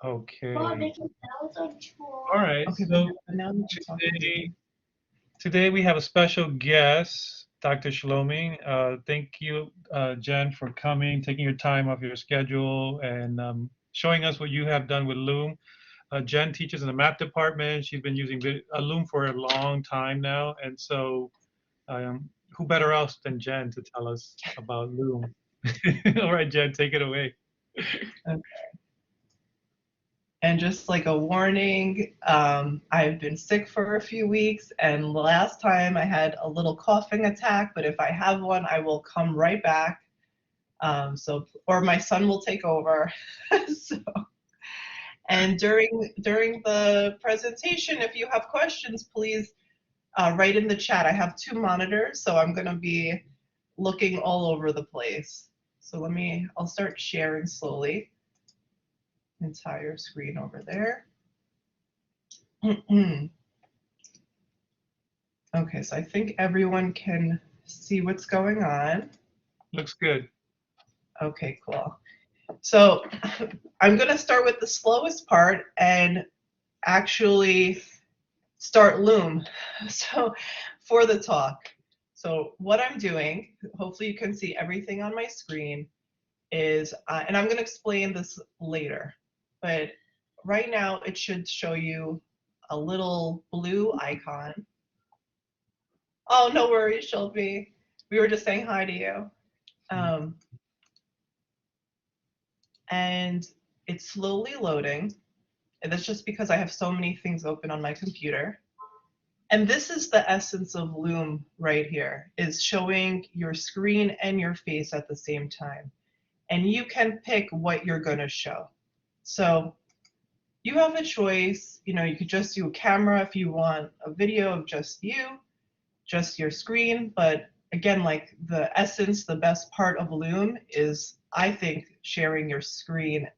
Okay. All All right. Okay, So but now I'm talking to today, me. today we have a special guest, Dr. Shloming. Thank you, Jen, for coming, taking your time off your schedule, and showing us what you have done with Loom. Jen teaches in the math department. She's been using Loom for a long time now, and so who better else than Jen to tell us about Loom? All right, Jen, take it away. Okay. And just like a warning, I've been sick for a few weeks, and last time I had a little coughing attack, but if I have one, I will come right back. Or my son will take over. So, and during the presentation, if you have questions, please write in the chat. I have two monitors, so I'm going to be looking all over the place. So I'll start sharing slowly. Entire screen over there. Okay, so I think everyone can see what's going on. Looks good. Okay, cool. So I'm going to start with the slowest part and actually start Loom. So for the talk. So what I'm doing, hopefully you can see everything on my screen, is, and I'm going to explain this later, but right now it should show you a little blue icon. Oh, no worries, Shelby. We were just saying hi to you. Um, and it's slowly loading. And that's just because I have so many things open on my computer. And this is the essence of Loom right here, is showing your screen and your face at the same time. And you can pick what you're going to show. So you have a choice. You could just do a camera if you want a video of just you, just your screen. But again, like the essence, the best part of Loom is, I think, sharing your screen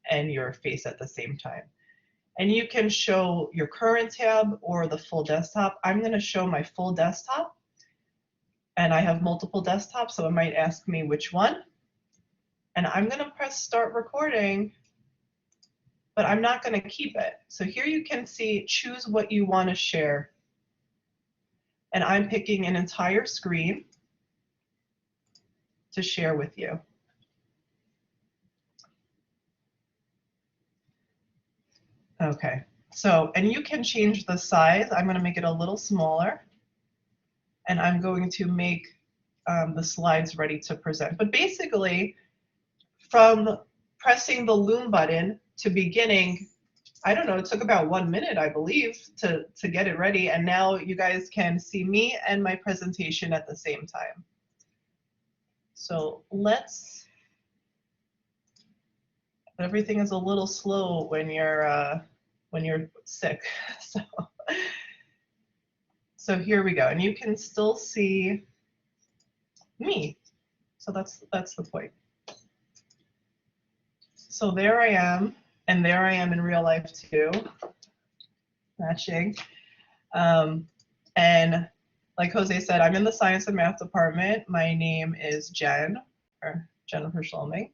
and your face at the same time. And you can show your current tab or the full desktop. I'm going to show my full desktop. And I have multiple desktops, so it might ask me which one. And I'm going to press start recording, but I'm not going to keep it. So here you can see, choose what you want to share. And I'm picking an entire screen to share with you. Okay, so, and you can change the size. I'm going to make it a little smaller. And I'm going to make the slides ready to present. But basically, from pressing the Loom button to beginning, I don't know, it took about 1 minute, I believe, to get it ready. And now you guys can see me and my presentation at the same time. So everything is a little slow when you're sick. So here we go. And you can still see me. So that's the point. So there I am, and there I am in real life too, matching. And like Jose said, I'm in the science and math department. My name is Jen, or Jennifer Shloming,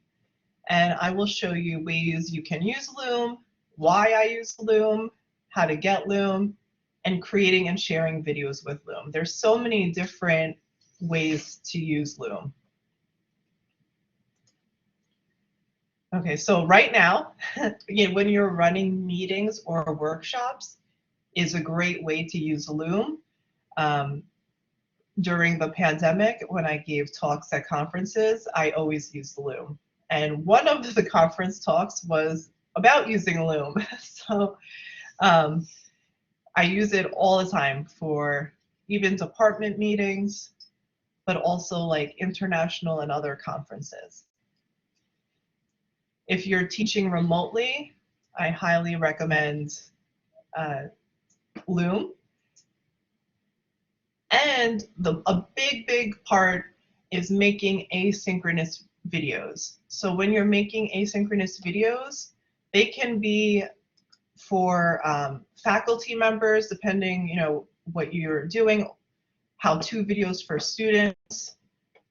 and I will show you ways you can use Loom, why I use Loom, how to get Loom, and creating and sharing videos with Loom. There's so many different ways to use Loom. Okay, so right now, when you're running meetings or workshops, is a great way to use Loom. During the pandemic, when I gave talks at conferences, I always used Loom. And one of the conference talks was about using Loom. So I use it all the time for even department meetings, but also like international and other conferences. If you're teaching remotely, I highly recommend Loom. And a big part is making asynchronous videos. So when you're making asynchronous videos, they can be for faculty members, depending what you're doing, how-to videos for students.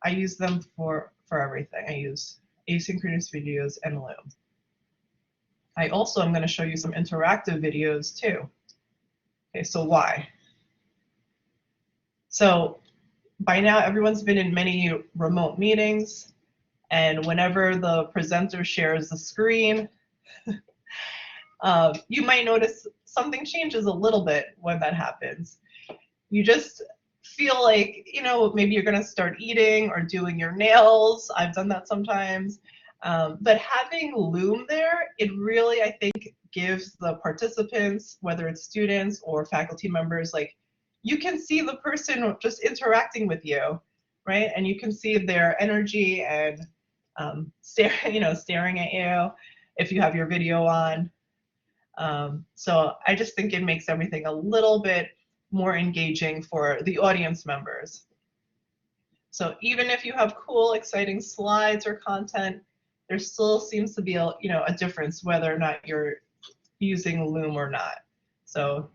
I use them for everything. I use asynchronous videos and Loom. I also am going to show you some interactive videos too. Okay, so why? So by now, everyone's been in many remote meetings, and whenever the presenter shares the screen, you might notice something changes a little bit when that happens. You just feel like, you know, maybe you're going to start eating or doing your nails. I've done that sometimes. But having Loom there, it really, I think, gives the participants, whether it's students or faculty members, like you can see the person just interacting with you, right? And you can see their energy and staring at you if you have your video on. So I just think it makes everything a little bit more engaging for the audience members. So even if you have cool, exciting slides or content, there still seems to be a difference whether or not you're using Loom or not. So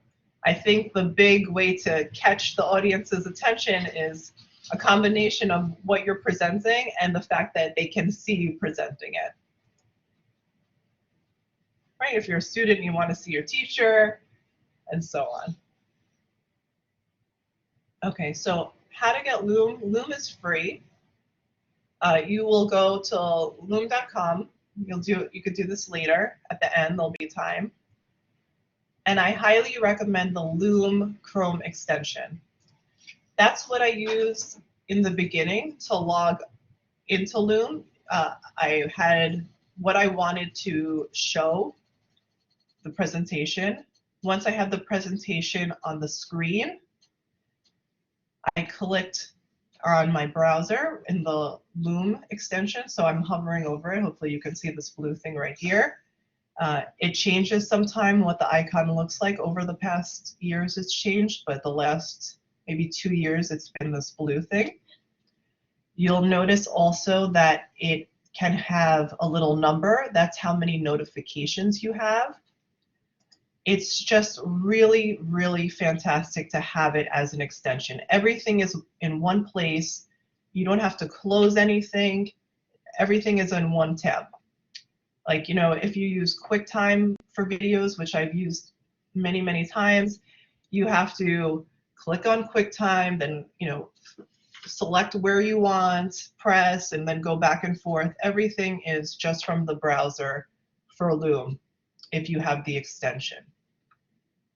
I think the big way to catch the audience's attention is a combination of what you're presenting and the fact that they can see you presenting it. Right? If you're a student, you want to see your teacher, and so on. Okay, so how to get Loom. Loom is free. You will go to loom.com. You could do this later. At the end, there'll be time. And I highly recommend the Loom Chrome extension. That's what I used in the beginning to log into Loom. I had what I wanted to show, the presentation. Once I had the presentation on the screen, I clicked on my browser in the Loom extension. So I'm hovering over it. Hopefully you can see this blue thing right here. It changes sometime what the icon looks like. Over the past years it's changed, but the last maybe 2 years it's been this blue thing. You'll notice also that it can have a little number. That's how many notifications you have. It's just really, really fantastic to have it as an extension. Everything is in one place. You don't have to close anything. Everything is in one tab. Like, you know, if you use QuickTime for videos, which I've used many, many times, you have to click on QuickTime, then, you know, select where you want, press, and then go back and forth. Everything is just from the browser for Loom if you have the extension.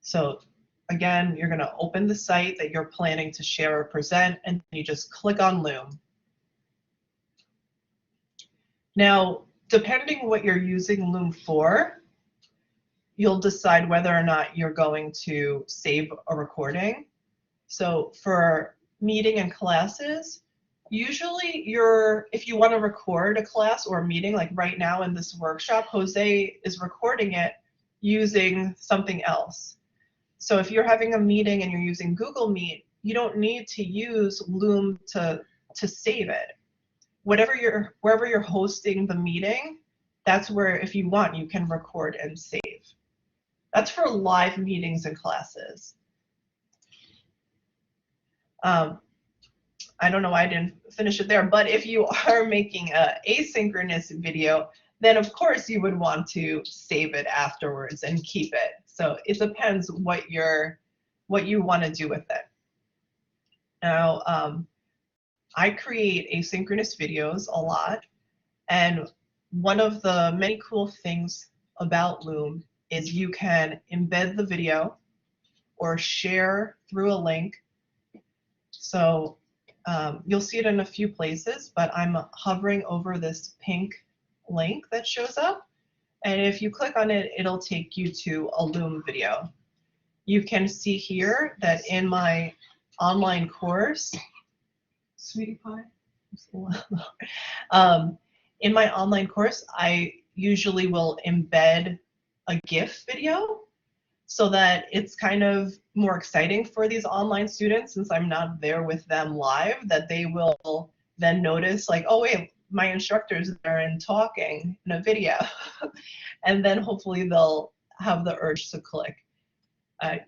So again, you're going to open the site that you're planning to share or present, and you just click on Loom. Now, depending what you're using Loom for, you'll decide whether or not you're going to save a recording. So for meeting and classes, usually if you want to record a class or a meeting, like right now in this workshop, Jose is recording it using something else. So if you're having a meeting and you're using Google Meet, you don't need to use Loom to save it. Wherever you're hosting the meeting, that's where, if you want, you can record and save. That's for live meetings and classes. I don't know why I didn't finish it there, but if you are making an asynchronous video, then of course you would want to save it afterwards and keep it. So it depends what you want to do with it. Now, I create asynchronous videos a lot, and one of the many cool things about Loom is you can embed the video or share through a link. So you'll see it in a few places, but I'm hovering over this pink link that shows up. And if you click on it, it'll take you to a Loom video. You can see here that in my online course, sweetie pie, in my online course, I usually will embed a GIF video so that it's kind of more exciting for these online students, since I'm not there with them live, that they will then notice like, oh wait, my instructor's there and talking in a video. And then hopefully they'll have the urge to click.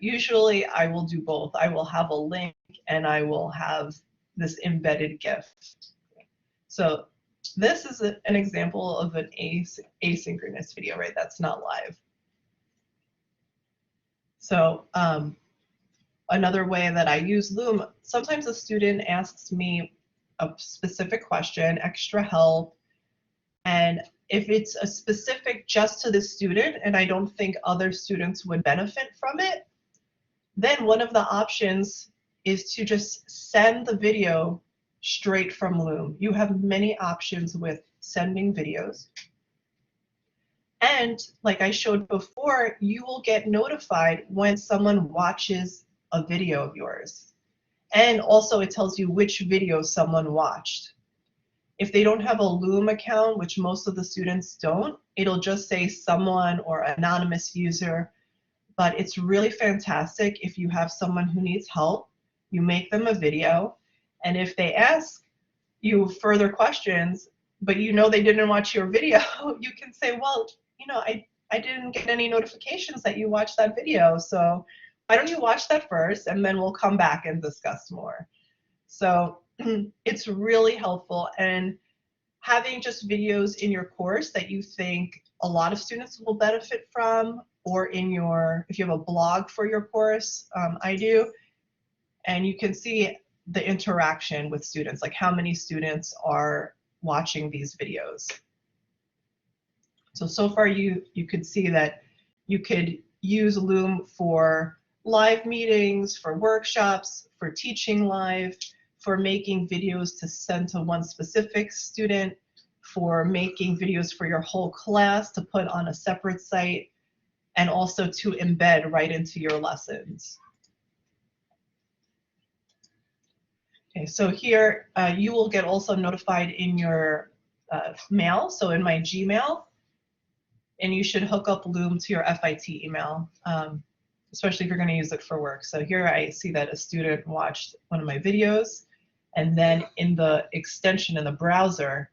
Usually I will do both. I will have a link and I will have this embedded GIF. So This is an example of an asynchronous video, right? That's not live. So another way that I use Loom, sometimes a student asks me a specific question, extra help, and if it's a specific just to the student and I don't think other students would benefit from it, then one of the options is to just send the video straight from Loom. You have many options with sending videos. And like I showed before, you will get notified when someone watches a video of yours. And also it tells you which video someone watched. If they don't have a Loom account, which most of the students don't, it'll just say someone or anonymous user. But it's really fantastic if you have someone who needs help, you make them a video, and if they ask you further questions, but you know they didn't watch your video, you can say, well, you know, I didn't get any notifications that you watched that video, so why don't you watch that first, and then we'll come back and discuss more. So it's really helpful, and having just videos in your course that you think a lot of students will benefit from, or in your, if you have a blog for your course, I do, and you can see the interaction with students, like how many students are watching these videos. So far you could see that you could use Loom for live meetings, for workshops, for teaching live, for making videos to send to one specific student, for making videos for your whole class to put on a separate site, and also to embed right into your lessons. Okay, so here you will get also notified in your mail, so in my Gmail, and you should hook up Loom to your FIT email, especially if you're going to use it for work. So here I see that a student watched one of my videos, and then in the extension in the browser,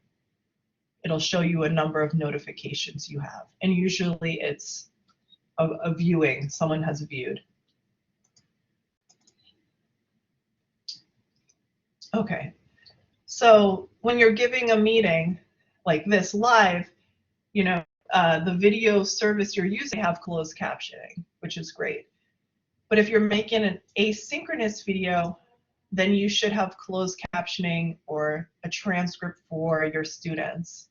it'll show you a number of notifications you have. And usually it's a viewing, someone has viewed. Okay, so when you're giving a meeting like this live, you know, the video service you're using have closed captioning, which is great. But if you're making an asynchronous video, then you should have closed captioning or a transcript for your students.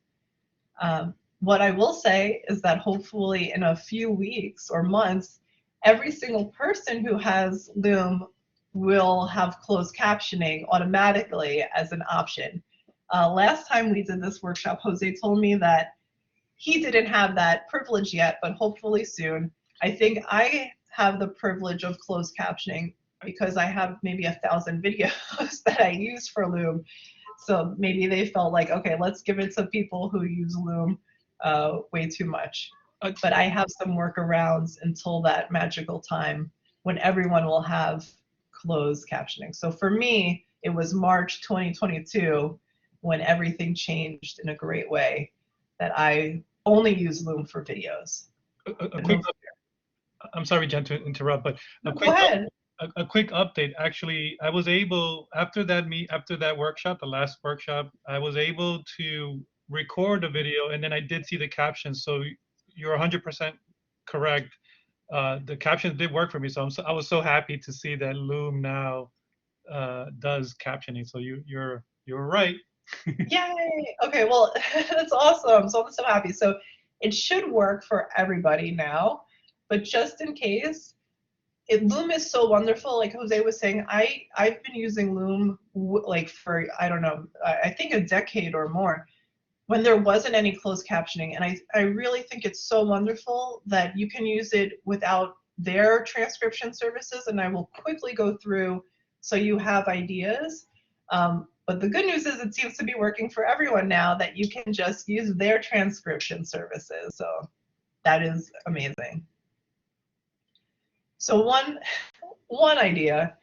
What I will say is that hopefully in a few weeks or months, every single person who has Loom will have closed captioning automatically as an option. Last time we did this workshop, Jose told me that he didn't have that privilege yet, but hopefully soon. I think I have the privilege of closed captioning because I have maybe 1,000 videos that I use for Loom. So maybe they felt like, okay, let's give it to people who use Loom way too much. But I have some workarounds until that magical time when everyone will have closed captioning. So for me, it was March 2022 when everything changed in a great way that I only use Loom for videos. I'm sorry, Jen, to interrupt, but Go ahead. A quick update. Actually, I was able, after that workshop, the last workshop, I was able to record the video, and then I did see the captions. So you're 100% correct. The captions did work for me, so I was so happy to see that Loom now does captioning. So you're right. Yay! Okay, well, that's awesome. So I'm so happy. So it should work for everybody now, but just in case, Loom is so wonderful. Like Jose was saying, I've been using Loom like for, I don't know, I think a decade or more when there wasn't any closed captioning. And I really think it's so wonderful that you can use it without their transcription services. And I will quickly go through so you have ideas. But the good news is it seems to be working for everyone now that you can just use their transcription services. So that is amazing. So one idea,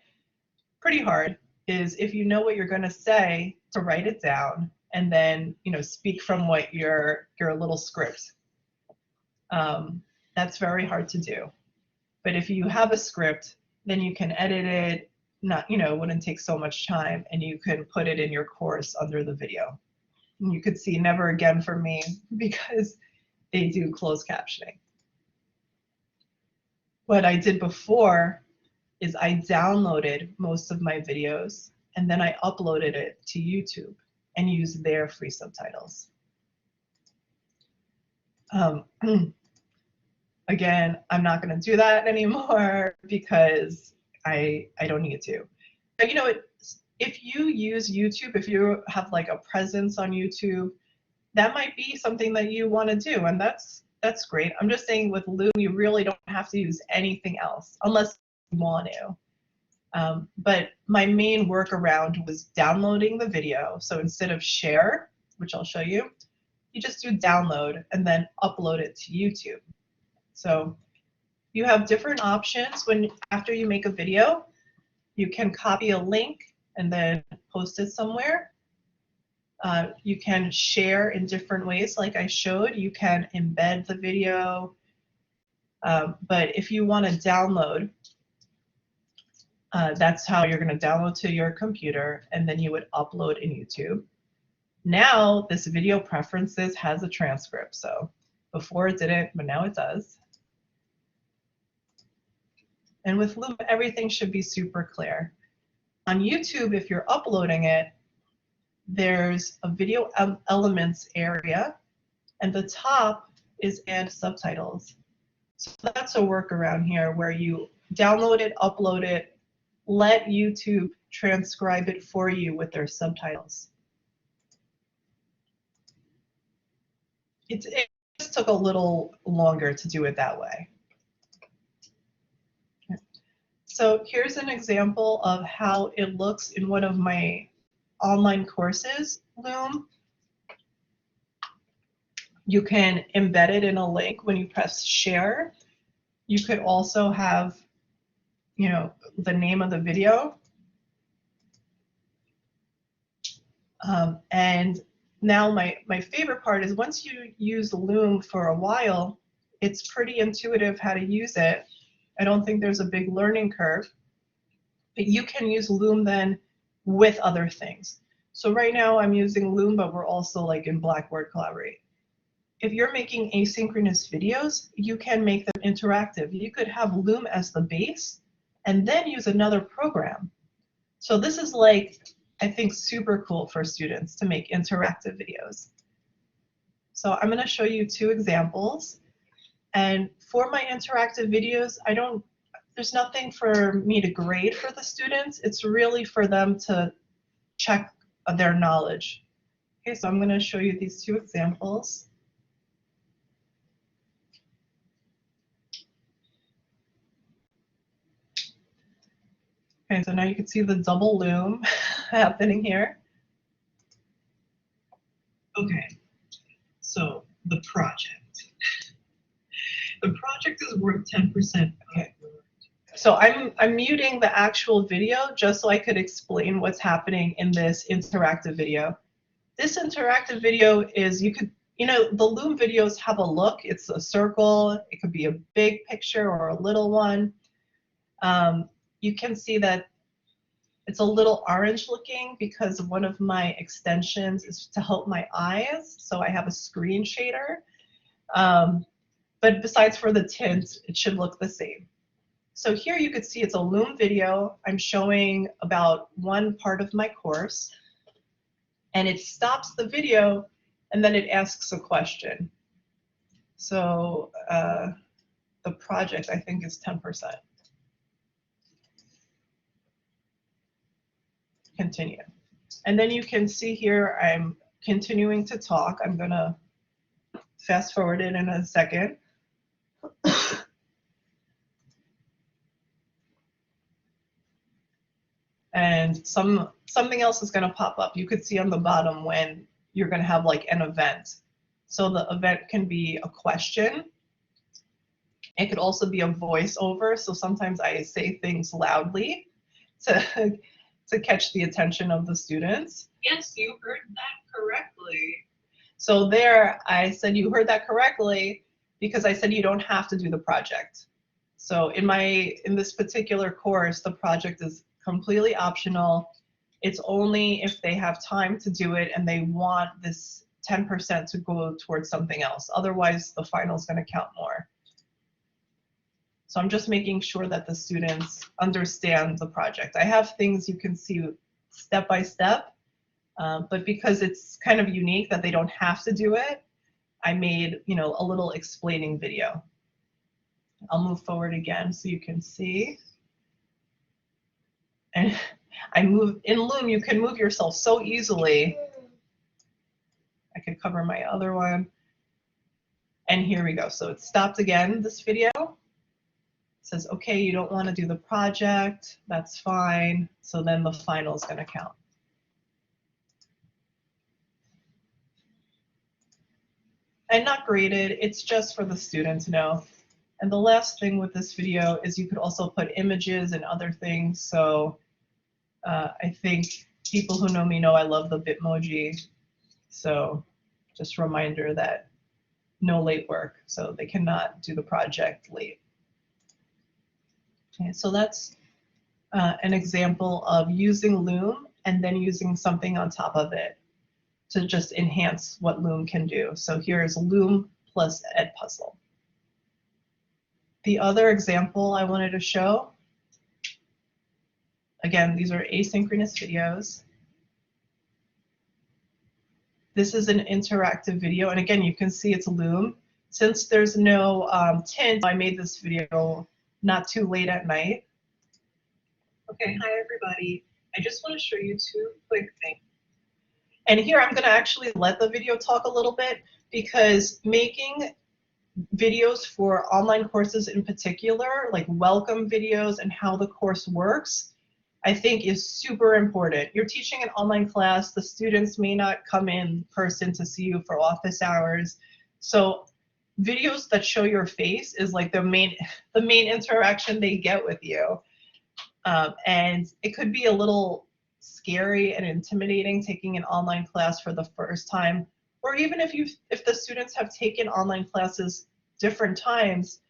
pretty hard, is if you know what you're going to say, to write it down and then speak from what your little script. That's very hard to do. But if you have a script, then you can edit it. Not, it wouldn't take so much time, and you can put it in your course under the video. And you could see never again for me because they do closed captioning. What I did before is I downloaded most of my videos and then I uploaded it to YouTube and used their free subtitles. Again, I'm not going to do that anymore because I don't need to. But you know, if you use YouTube, if you have like a presence on YouTube, that might be something that you want to do, and that's great. I'm just saying with Loom, you really don't have to use anything else unless you want to. But my main workaround was downloading the video. So instead of share, which I'll show you, you just do download and then upload it to YouTube. So you have different options when after you make a video, you can copy a link and then post it somewhere. You can share in different ways like I showed. You can embed the video. But if you want to download, that's how you're going to download to your computer, and then you would upload in YouTube. Now this video preferences has a transcript. So before it didn't, but now it does. And with Loom, everything should be super clear. On YouTube, if you're uploading it, there's a video elements area, and the top is add subtitles. So that's a workaround here where you download it, upload it, let YouTube transcribe it for you with their subtitles. It just took a little longer to do it that way. So here's an example of how it looks in one of my online courses, Loom. You can embed it in a link when you press share. You could also have, you know, the name of the video. And now my favorite part is once you use Loom for a while, it's pretty intuitive how to use it. I don't think there's a big learning curve, but you can use Loom then with other things. So right now I'm using Loom, but we're also like in Blackboard Collaborate. If you're making asynchronous videos, you can make them interactive. You could have Loom as the base and then use another program. So this is like, I think, super cool for students to make interactive videos. So I'm going to show you two examples. And for my interactive videos, there's nothing for me to grade for the students. It's really for them to check their knowledge. Okay, so I'm going to show you these two examples. Okay, so now you can see the double Loom happening here. Okay, so the project. The project is worth 10%. Okay. So I'm muting the actual video just so I could explain what's happening in this interactive video. This interactive video is, you know, the Loom videos have a look. It's a circle. It could be a big picture or a little one. You can see that it's a little orange looking because one of my extensions is to help my eyes. So I have a screen shader. But besides for the tint, it should look the same. So here you could see it's a Loom video. I'm showing about one part of my course. And it stops the video, and then it asks a question. So the project, I think, is 10%. Continue. And then you can see here I'm continuing to talk. I'm going to fast forward it in a second. And something else is going to pop up. You could see on the bottom when you're going to have like an event. So the event can be a question. It could also be a voiceover. So sometimes I say things loudly to catch the attention of the students. Yes, you heard that correctly. So there I said you heard that correctly because I said you don't have to do the project. So in this particular course, the project is completely optional. It's only if they have time to do it and they want this 10% to go towards something else. Otherwise, the final is going to count more. So I'm just making sure that the students understand the project. I have things you can see step by step, but because it's kind of unique that they don't have to do it, I made, a little explaining video. I'll move forward again so you can see. And I move in Loom, you can move yourself so easily. I could cover my other one. And here we go. So it stopped again, this video. It says, okay, you don't want to do the project. That's fine. So then the final is going to count. And not graded, it's just for the student to know. And the last thing with this video is you could also put images and other things. So I think people who know me know I love the Bitmoji. So just a reminder that no late work, so they cannot do the project late. Okay, so that's an example of using Loom and then using something on top of it to just enhance what Loom can do. So here's Loom plus Edpuzzle. The other example I wanted to show, again, these are asynchronous videos. This is an interactive video, and again, you can see it's Loom. Since there's no tint, I made this video not too late at night. Okay, hi everybody. I just want to show you two quick things. And here I'm going to actually let the video talk a little bit, because making videos for online courses in particular, like welcome videos and how the course works, I think is super important. You're teaching an online class, the students may not come in person to see you for office hours. So videos that show your face is like the main interaction they get with you. And it could be a little scary and intimidating taking an online class for the first time, or even if the students have taken online classes different times,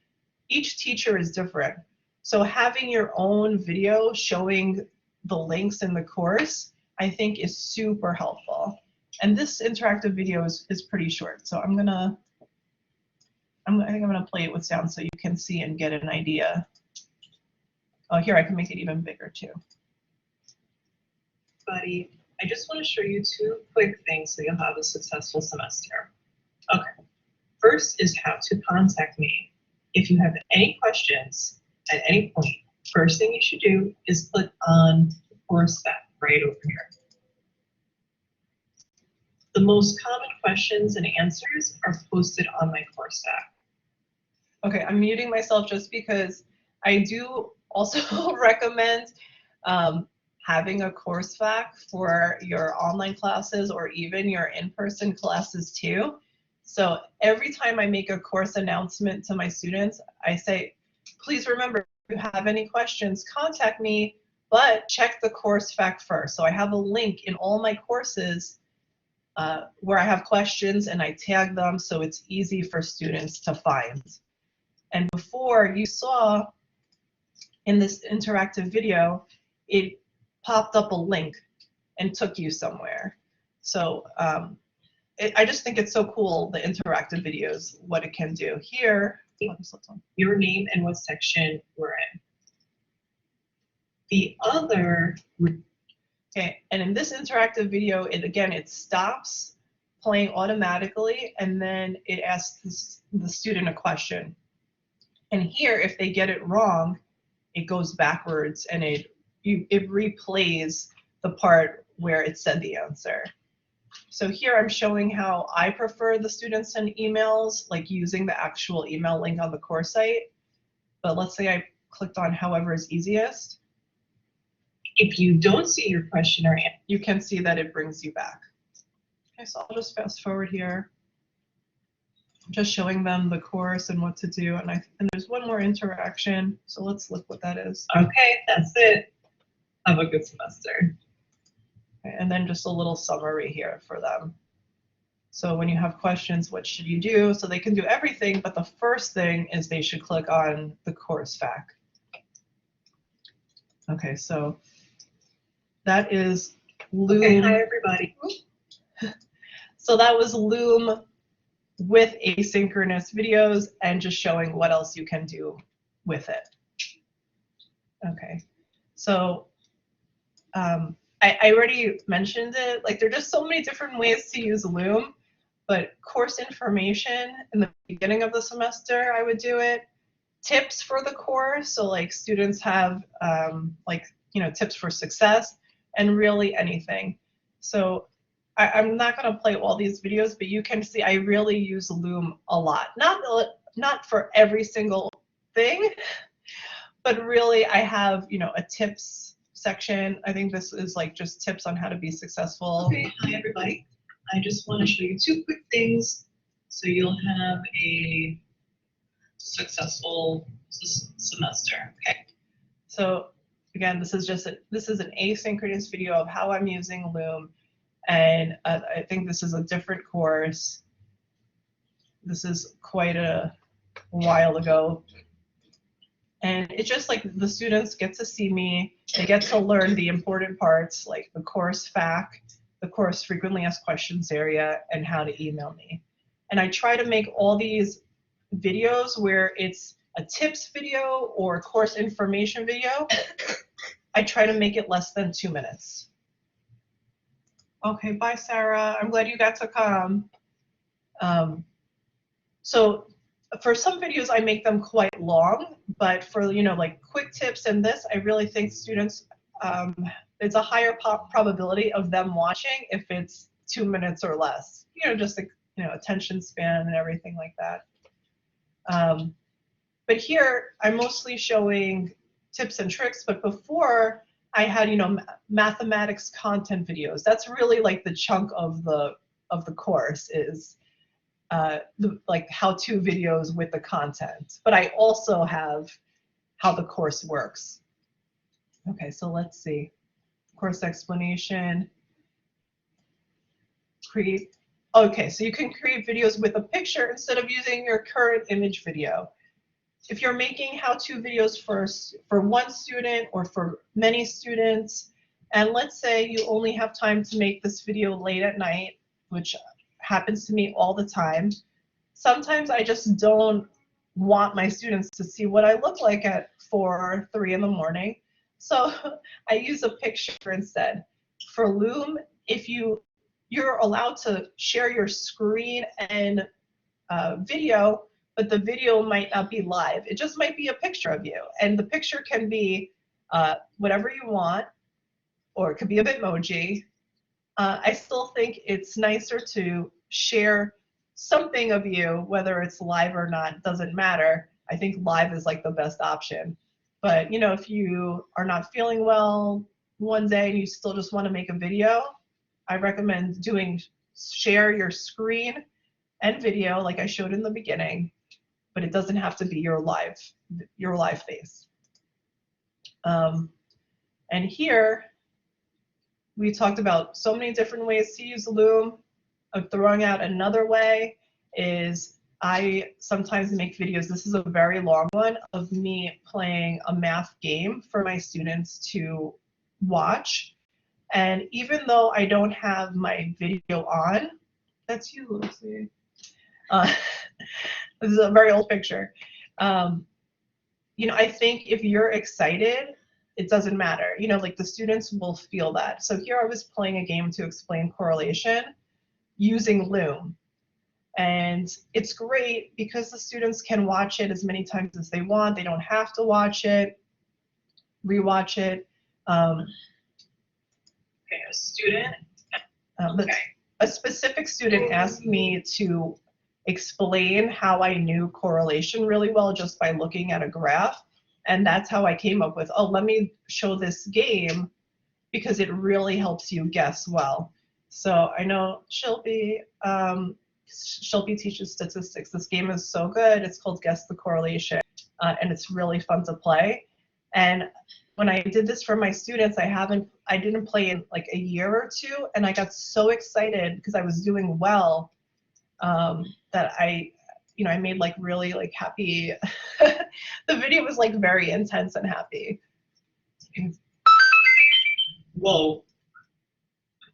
each teacher is different. So having your own video showing the links in the course, I think is super helpful. And this interactive video is pretty short. So I think I'm gonna play it with sound so you can see and get an idea. Oh, here I can make it even bigger too. Buddy, I just want to show you two quick things so you'll have a successful semester. Okay, first is how to contact me. If you have any questions at any point, first thing you should do is click on the course stack right over here. The most common questions and answers are posted on my course stack. Okay, I'm muting myself just because I do also recommend having a course fact for your online classes or even your in-person classes too. So every time I make a course announcement to my students, I say, please remember, if you have any questions, contact me, but check the course fact first. So I have a link in all my courses where I have questions and I tag them so it's easy for students to find. And before, you saw in this interactive video, it popped up a link and took you somewhere. So I just think it's so cool, the interactive videos, what it can do. Here, your name and what section we're in. The other, okay, and in this interactive video, it stops playing automatically, and then it asks the student a question. And here, if they get it wrong, it goes backwards and it replays the part where it said the answer. So here I'm showing how I prefer the students send emails, like using the actual email link on the course site. But let's say I clicked on however is easiest. If you don't see your question or answer, you can see that it brings you back. Okay, so I'll just fast forward here. Just showing them the course and what to do. And there's one more interaction. So let's look what that is. Okay, that's it. Have a good semester. Okay, and then just a little summary here for them. So when you have questions, what should you do? So they can do everything, but the first thing is they should click on the course fact. Okay, so that is Loom. Okay, hi everybody. So that was Loom with asynchronous videos and just showing what else you can do with it. Okay, so I already mentioned it. Like, there are just so many different ways to use Loom, but course information in the beginning of the semester, I would do it. Tips for the course, so like students have tips for success, and really anything. So I'm not going to play all these videos, but you can see I really use Loom a lot. Not for every single thing, but really I have a tips section. I think this is like just tips on how to be successful. Okay, hi everybody. I just want to show you two quick things so you'll have a successful semester. Okay. So again, this is an asynchronous video of how I'm using Loom, and I think this is a different course. This is quite a while ago, and it's just like the students get to see me. They get to learn the important parts, like the course FAQ, the course frequently asked questions area, and how to email me. And I try to make all these videos where it's a tips video or course information video. I try to make it less than 2 minutes. Okay, bye Sarah. I'm glad you got to come. So for some videos I make them quite long, but for like quick tips and this, I really think students, it's a higher probability of them watching if it's 2 minutes or less. Just like attention span and everything like that. But here I'm mostly showing tips and tricks, but before I had mathematics content videos. That's really like the chunk of the course is like how-to videos with the content. But I also have how the course works. Okay, so let's see. Course explanation. Create. Okay, so you can create videos with a picture instead of using your current image video. If you're making how-to videos for one student or for many students, and let's say you only have time to make this video late at night, which happens to me all the time, sometimes I just don't want my students to see what I look like at 4 or 3 in the morning. So I use a picture instead. For Loom, if you're allowed to share your screen and video, but the video might not be live. It just might be a picture of you. And the picture can be whatever you want, or it could be a Bitmoji. I still think it's nicer to share something of you, whether it's live or not, doesn't matter. I think live is like the best option. But if you are not feeling well one day and you still just want to make a video, I recommend doing share your screen and video like I showed in the beginning, but it doesn't have to be your live face. And here we talked about so many different ways to use Loom. I'm throwing out another way is I sometimes make videos, this is a very long one, of me playing a math game for my students to watch. And even though I don't have my video on, that's you, Lucy. This is a very old picture. I think if you're excited, it doesn't matter. Like the students will feel that. So here I was playing a game to explain correlation using Loom. And it's great because the students can watch it as many times as they want. They don't have to watch it, rewatch it. Okay, a student. Okay. A specific student asked me to explain how I knew correlation really well just by looking at a graph. And that's how I came up with, oh, let me show this game because it really helps you guess well. So I know Shilpi teaches statistics. This game is so good. It's called Guess the Correlation, and it's really fun to play. And when I did this for my students, I didn't play in like a year or two, and I got so excited because I was doing well that I made like really like happy. The video was like very intense and happy. Whoa.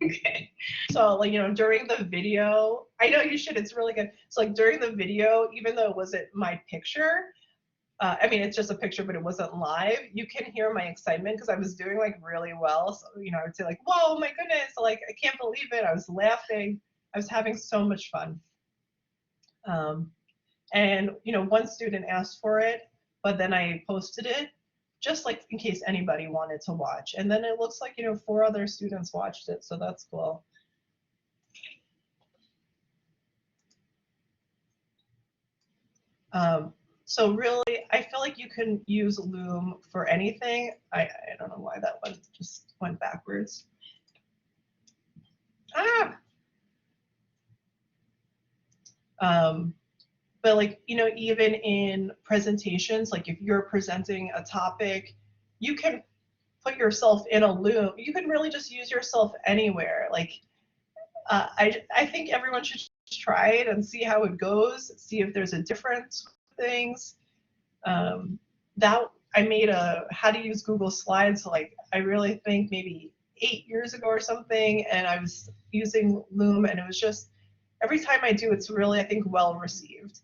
Okay. So like, during the video, I know you should, it's really good. So like during the video, even though it wasn't my picture, I mean, it's just a picture, but it wasn't live. You can hear my excitement because I was doing like really well. So, I would say like, whoa, my goodness. Like, I can't believe it. I was laughing. I was having so much fun. And, one student asked for it, but then I posted it just like in case anybody wanted to watch. And then it looks like, 4 other students watched it. So that's cool. So really, I feel like you can use Loom for anything. I don't know why that one just went backwards. But like, even in presentations, like if you're presenting a topic, you can put yourself in a Loom. You can really just use yourself anywhere. Like, I think everyone should try it and see how it goes, see if there's a difference with things. That I made a how to use Google Slides, like I really think maybe 8 years ago or something, and I was using Loom, and it was just every time I do, it's really, I think, well received.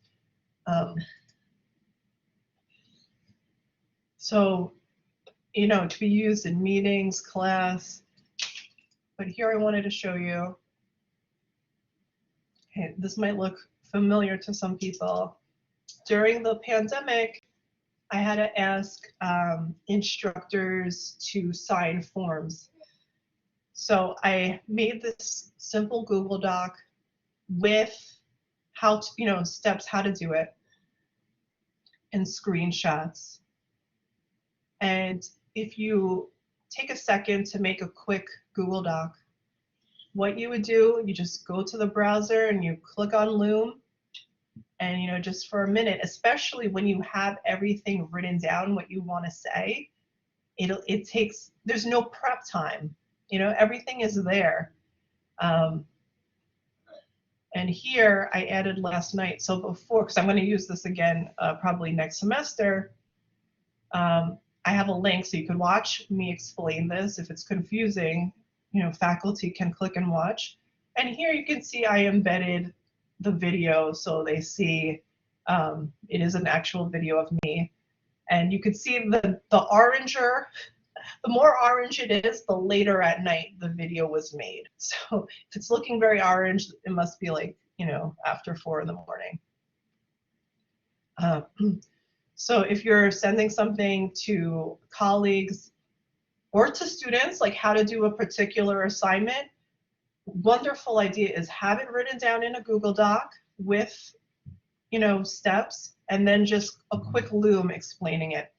So, to be used in meetings, class, but here I wanted to show you. Okay, this might look familiar to some people. During the pandemic, I had to ask instructors to sign forms. So I made this simple Google Doc with how to, steps how to do it and screenshots. And if you take a second to make a quick Google Doc, what you would do, you just go to the browser and you click on Loom. And just for a minute, especially when you have everything written down, what you want to say, it takes, there's no prep time. Everything is there. And here I added last night. So before, because I'm going to use this again probably next semester, I have a link so you could watch me explain this. If it's confusing, faculty can click and watch. And here you can see I embedded the video so they see it is an actual video of me. And you can see the oranger, the more orange it is, the later at night the video was made. So if it's looking very orange, it must be like, after 4 in the morning. So if you're sending something to colleagues or to students, like how to do a particular assignment, wonderful idea is have it written down in a Google Doc with, steps, and then just a quick Loom explaining it.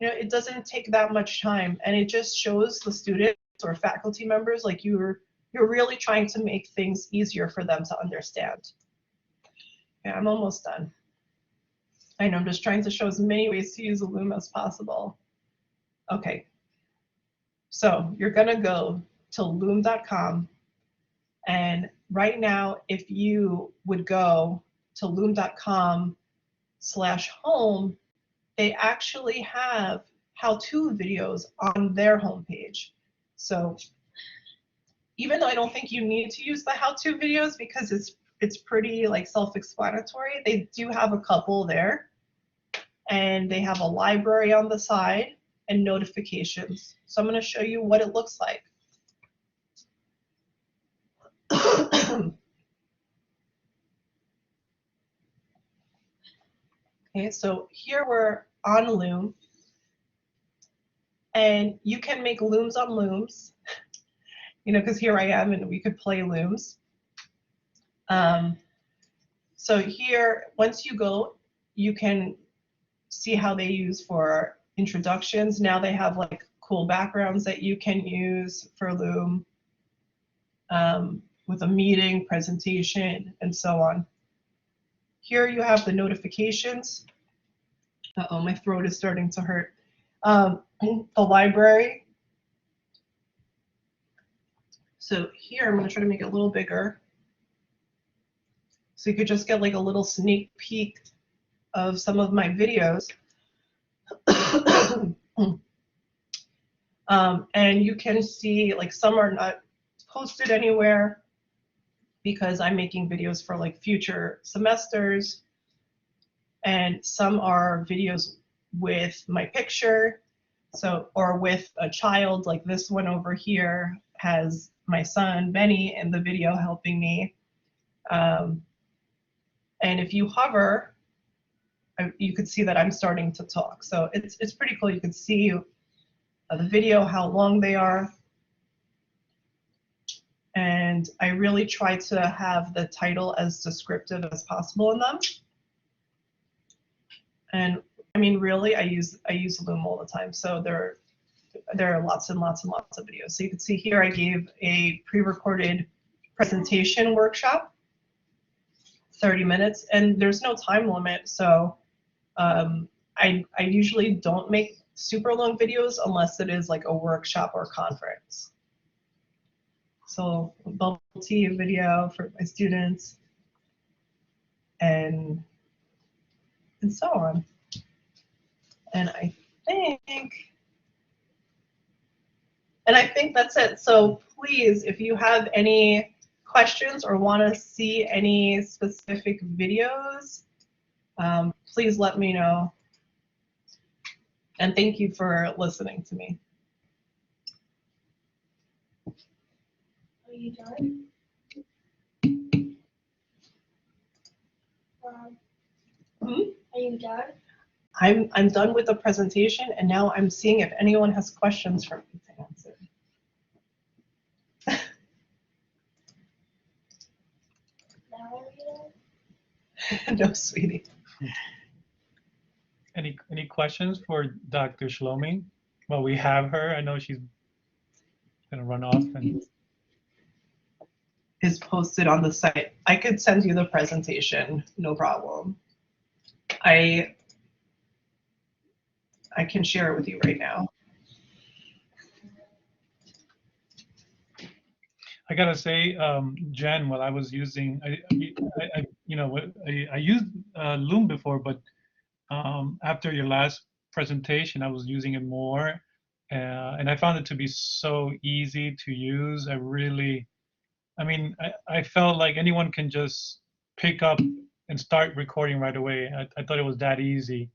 It doesn't take that much time, and it just shows the students or faculty members like you're really trying to make things easier for them to understand. Yeah, I'm almost done. I know I'm just trying to show as many ways to use Loom as possible. Okay, so you're gonna go to loom.com, and right now, if you would go to loom.com/home, they actually have how-to videos on their homepage. So even though I don't think you need to use the how-to videos because it's pretty like self-explanatory, they do have a couple there. And they have a library on the side and notifications. So I'm going to show you what it looks like. Okay, so here we're on Loom, and you can make Looms on Looms, because here I am and we could play Looms. So here, once you go, you can see how they use for introductions. Now they have like cool backgrounds that you can use for Loom with a meeting, presentation, and so on. Here you have the notifications. Uh-oh, my throat is starting to hurt. The library. So here I'm going to try to make it a little bigger. So you could just get like a little sneak peek of some of my videos. And you can see like some are not posted anywhere because I'm making videos for like future semesters, and some are videos with my picture, so, or with a child, like this one over here has my son Benny in the video helping me. And if you hover, you could see that I'm starting to talk. So it's pretty cool. You can see the video, how long they are. And I really try to have the title as descriptive as possible in them. And I mean, really, I use Loom all the time. So there are lots and lots and lots of videos. So you can see here I gave a pre-recorded presentation workshop, 30 minutes, and there's no time limit. So I usually don't make super long videos unless it is like a workshop or conference. So bubble tea video for my students and so on. And I think that's it. So please, if you have any questions or want to see any specific videos, please let me know. And thank you for listening to me. Are you done? Are you done? I'm done with the presentation, and now I'm seeing if anyone has questions for me to answer. Now are you done? No, sweetie. Any questions for Dr. Shloming? Well, we have her. I know she's gonna run off and Is posted on the site. I could send you the presentation, no problem. I can share it with you right now. I gotta say, Jen, while I was using, I used Loom before, but after your last presentation, I was using it more, and I found it to be so easy to use. I felt like anyone can just pick up and start recording right away. I thought it was that easy,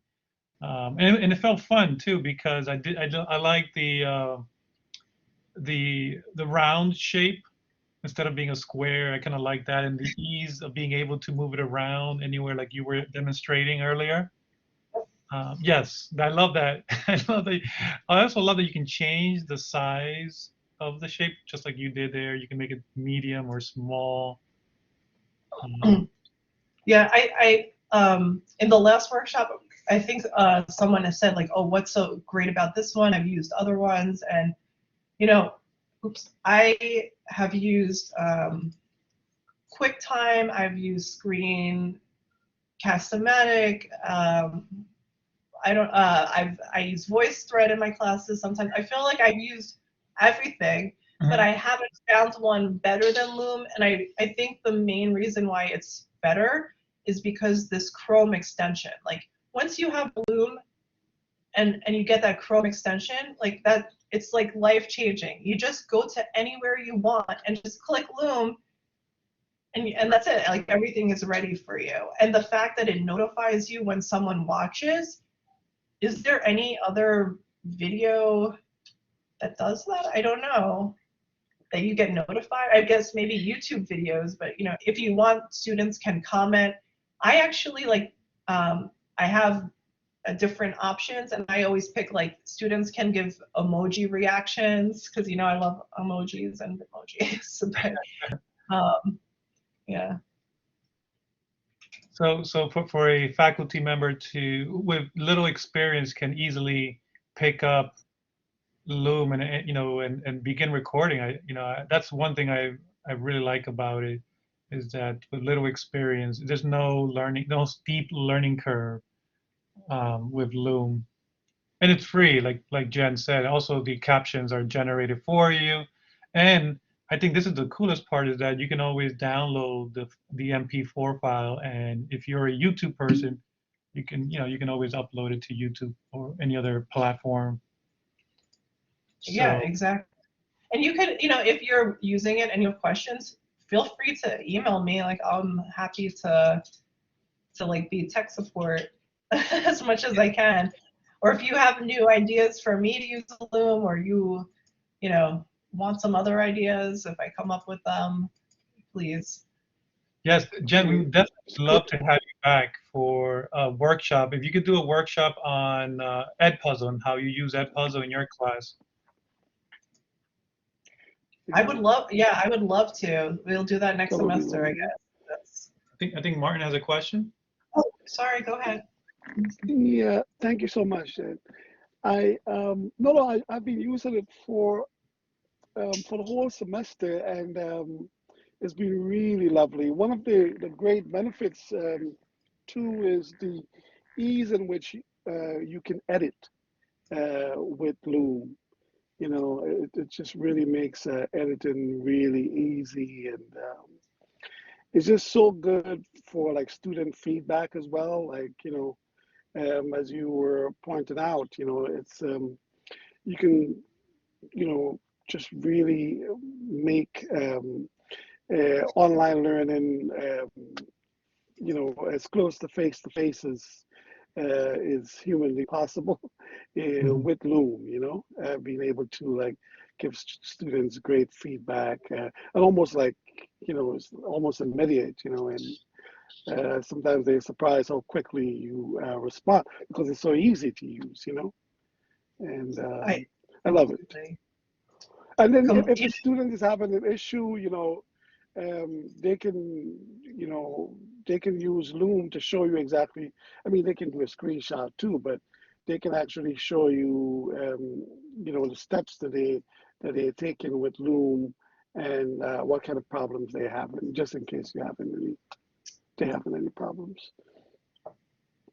and it felt fun too because I like the round shape instead of being a square. I kind of like that, and the ease of being able to move it around anywhere, like you were demonstrating earlier. Yes, I love that. I love that. I also love that you can change the size of the shape, just like you did there. You can make it medium or small. Yeah, I in the last workshop, I think someone has said like, oh, what's so great about this one? I've used other ones, and you know, I have used QuickTime. I've used Screencast-O-Matic. I use VoiceThread in my classes sometimes. I feel like I've used everything, but I haven't found one better than Loom. And I think the main reason why it's better is because this Chrome extension. Like once you have Loom and you get that Chrome extension, like that, it's like life-changing. You just go to anywhere you want and just click Loom, and that's it. Like everything is ready for you. And the fact that it notifies you when someone watches. Is there any other video that does that? I don't know. That you get notified? I guess maybe YouTube videos, but you know, if you want, students can comment. I actually like, I have different options, and I always pick like students can give emoji reactions because you know I love emojis and emojis. But, yeah. So for a faculty member with little experience can easily pick up Loom and begin recording. That's one thing I really like about it is that with little experience, there's no steep learning curve with Loom, and it's free, like Jen said. Also, the captions are generated for you, and I think this is the coolest part is that you can always download the MP4 file, and if you're a YouTube person, you can always upload it to YouTube or any other platform. Yeah, So, exactly. And you could, if you're using it and you have questions, feel free to email me. Like I'm happy to like be tech support as much as I can. Or if you have new ideas for me to use Loom, or you know, want some other ideas, if I come up with them, please. Yes, Jen, we would definitely Good. love to have you back for a workshop. If you could do a workshop on Edpuzzle and how you use Edpuzzle in your class. I would love to. We'll do that next That would be semester, I lovely. guess. That's, I think Martin has a question. oh, sorry, go ahead. Yeah, thank you so much. I've been using it for the whole semester, and it's been really lovely. One of the great benefits too is the ease in which you can edit with Loom. You know, it just really makes editing really easy, and it's just so good for like student feedback as well. Like, as you were pointing out, it's you can, just really make online learning, as close to face is humanly possible Mhm. with Loom, being able to like give students great feedback and almost like, it's almost immediate, and sometimes they're surprised how quickly you respond because it's so easy to use, and I I love it. completely. And then Com- if a student is having an issue, they can, they can use Loom to show you exactly. I mean, they can do a screenshot too, but they can actually show you, the steps that they're taking with Loom and what kind of problems they're having, just in case they're having any problems.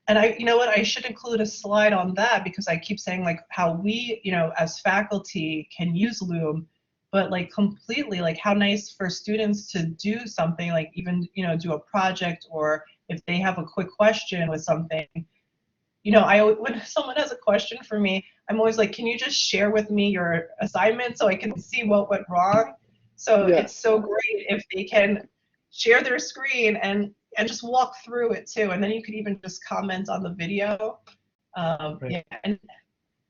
And you know what, I should include a slide on that because I keep saying like how we, as faculty can use Loom, but like completely like how nice for students to do something like even, do a project, or if they have a quick question with something, when someone has a question for me, I'm always like, can you just share with me your assignment so I can see what went wrong? So it's Yes. so great if they can share their screen and just walk through it too, and then you could even just comment on the video. Right. Yeah,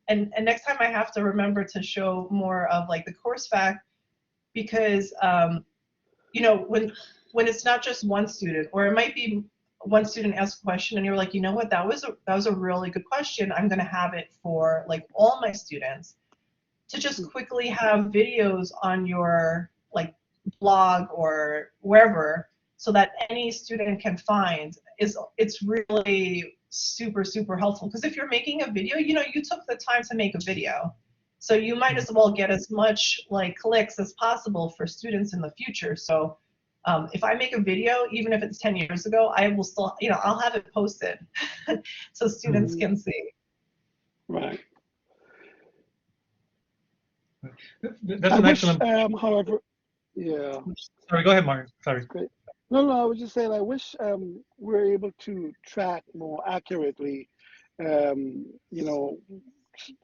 and next time I have to remember to show more of like the course fact, because when it's not just one student, or it might be one student asks a question and you're like, you know what, that was a really good question. I'm going to have it for like all my students to just quickly have videos on your like blog or wherever, so that any student can find. It's really super super helpful, because if you're making a video, you took the time to make a video, so you might as well get as much like clicks as possible for students in the future. So if I make a video, even if it's 10 years ago, I will still, I'll have it posted so students Mhm. can see. Right. That's I an wish, excellent. however, yeah, Sorry, go ahead, Martin. Sorry. great. No, I was just saying, I wish we're able to track more accurately, you know,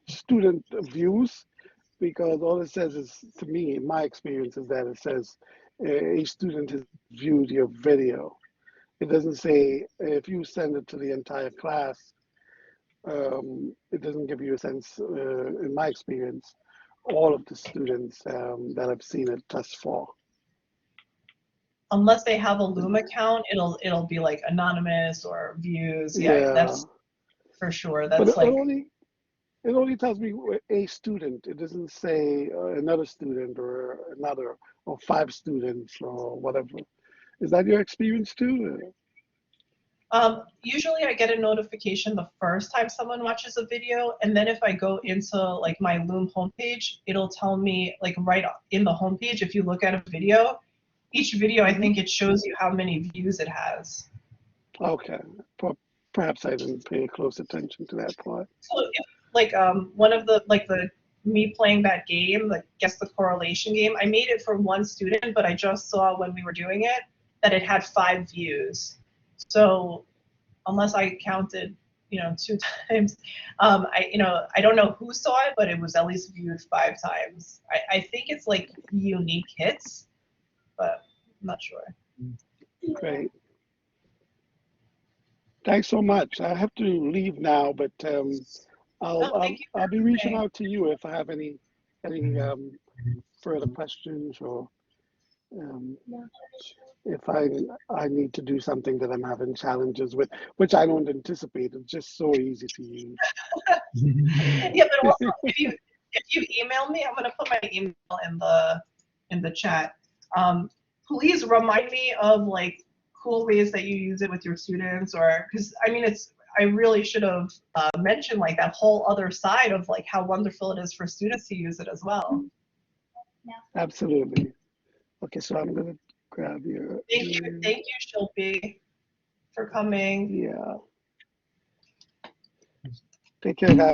student views, because all it says is, to me, in my experience, is that it says a student has viewed your video. It doesn't say if you send it to the entire class. It doesn't give you a sense, in my experience, all of the students that have seen it thus far. Unless they have a Loom account, it'll be like anonymous or views. Yeah, Yeah, that's for sure. but That's like, it only tells me a student. It doesn't say another student or another or five students or whatever. Is that your experience too? usually I get a notification the first time someone watches a video, and then if I go into like my Loom homepage, it'll tell me like right in the homepage, if you look at a video, each video, I Mhm. think it shows you how many views it has. Okay, perhaps I didn't pay close attention to that part. So if like one of the me playing that game, like guess the correlation game, I made it for one student, but I just saw when we were doing it that it had 5 views. So unless I counted 2 times. I don't know who saw it, but it was at least viewed 5 times. I think it's like unique hits, but I'm not sure. Great. Thanks so much. I have to leave now, but Thank you for I'll be reaching coming. out to you if I have any further questions, or if I need to do something that I'm having challenges with, which I don't anticipate. It's just so easy to use. Yeah, but also if you email me, I'm gonna put my email in the chat. Please remind me of like cool ways that you use it with your students, or because I mean I really should have mentioned like that whole other side of like how wonderful it is for students to use it as well. Absolutely. Okay, so I'm gonna grab your. Thank you, Shilpi, for coming. Yeah. Take care, guys.